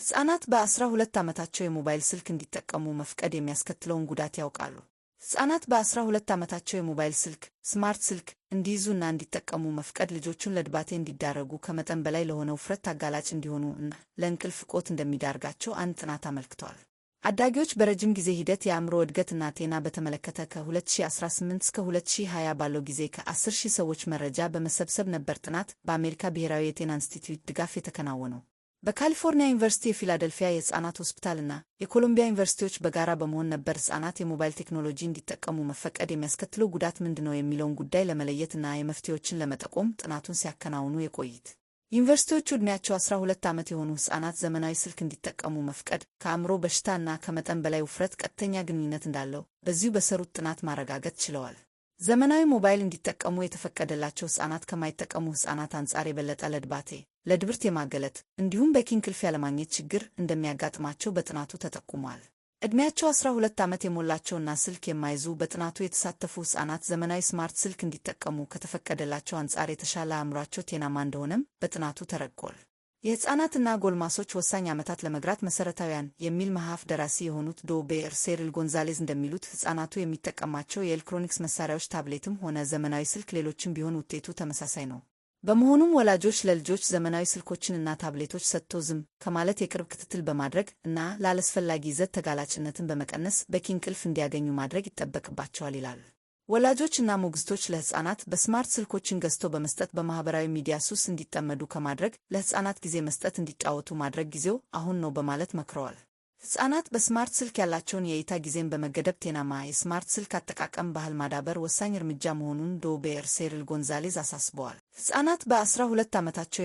ሕፃናት በ12 ዓመታቸው የሞባይል ስልክ እንዲጠቀሙ መፍቀድ የሚያስከትለውን ጉዳት ያውቃሉ? ሕፃናት በ12 ዓመታቸው የሞባይል ስልክ ስማርት ስልክ እንዲይዙና እንዲጠቀሙ መፍቀድ ልጆቹን ለድባቴ እንዲዳረጉ፣ ከመጠን በላይ ለሆነ ውፍረት ተጋላጭ እንዲሆኑ እና ለእንቅልፍ እጦት እንደሚዳርጋቸው አንድ ጥናት አመልክቷል። አዳጊዎች በረጅም ጊዜ ሂደት የአእምሮ እድገትና ጤና በተመለከተ ከ2018 እስከ 2020 ባለው ጊዜ ከ10,000 ሰዎች መረጃ በመሰብሰብ ነበር ጥናት በአሜሪካ ብሔራዊ የጤና ኢንስቲትዩት ድጋፍ የተከናወነው። በካሊፎርኒያ ዩኒቨርሲቲ፣ የፊላደልፊያ የሕፃናት ሆስፒታልና የኮሎምቢያ ዩኒቨርሲቲዎች በጋራ በመሆን ነበር ሕፃናት የሞባይል ቴክኖሎጂ እንዲጠቀሙ መፈቀድ የሚያስከትለው ጉዳት ምንድነው የሚለውን ጉዳይ ለመለየትና የመፍትሄዎችን ለመጠቆም ጥናቱን ሲያከናውኑ የቆዩት። ዩኒቨርሲቲዎቹ ዕድሜያቸው 12 ዓመት የሆኑ ሕፃናት ዘመናዊ ስልክ እንዲጠቀሙ መፍቀድ ከአእምሮ በሽታ እና ከመጠን በላይ ውፍረት ቀጥተኛ ግንኙነት እንዳለው በዚሁ በሰሩት ጥናት ማረጋገጥ ችለዋል። ዘመናዊ ሞባይል እንዲጠቀሙ የተፈቀደላቸው ሕፃናት ከማይጠቀሙ ሕፃናት አንጻር የበለጠ ለድባቴ፣ ለድብርት የማገለጥ እንዲሁም በቂ እንቅልፍ ያለማግኘት ችግር እንደሚያጋጥማቸው በጥናቱ ተጠቁሟል። ዕድሜያቸው 12 ዓመት የሞላቸውና ስልክ የማይዙ በጥናቱ የተሳተፉ ሕፃናት ዘመናዊ ስማርት ስልክ እንዲጠቀሙ ከተፈቀደላቸው አንጻር የተሻለ አእምሯቸው ጤናማ እንደሆነም በጥናቱ ተረጋግጧል። የሕፃናትና ጎልማሶች ወሳኝ ዓመታት ለመግራት መሠረታዊያን የሚል መጽሐፍ ደራሲ የሆኑት ዶ.ር ሴሪል ጎንዛሌዝ እንደሚሉት ሕፃናቱ የሚጠቀማቸው የኤሌክትሮኒክስ መሣሪያዎች ታብሌትም ሆነ ዘመናዊ ስልክ ሌሎችም ቢሆን ውጤቱ ተመሳሳይ ነው። በመሆኑም ወላጆች ለልጆች ዘመናዊ ስልኮችንና ታብሌቶች ሰጥቶ ዝም ከማለት የቅርብ ክትትል በማድረግ እና ላላስፈላጊ ይዘት ተጋላጭነትን በመቀነስ በቂ እንቅልፍ እንዲያገኙ ማድረግ ይጠበቅባቸዋል ይላሉ። ወላጆች እና ሞግዚቶች ለሕፃናት በስማርት ስልኮችን ገዝቶ በመስጠት በማኅበራዊ ሚዲያ ሱስ እንዲጠመዱ ከማድረግ ለሕፃናት ጊዜ መስጠት እንዲጫወቱ ማድረግ ጊዜው አሁን ነው በማለት መክረዋል። ሕፃናት በስማርት ስልክ ያላቸውን የእይታ ጊዜን በመገደብ ጤናማ የስማርት ስልክ አጠቃቀም ባህል ማዳበር ወሳኝ እርምጃ መሆኑን ዶ.ር ሴሪል ጎንዛሌዝ አሳስበዋል። ሕፃናት በ12 ዓመታቸው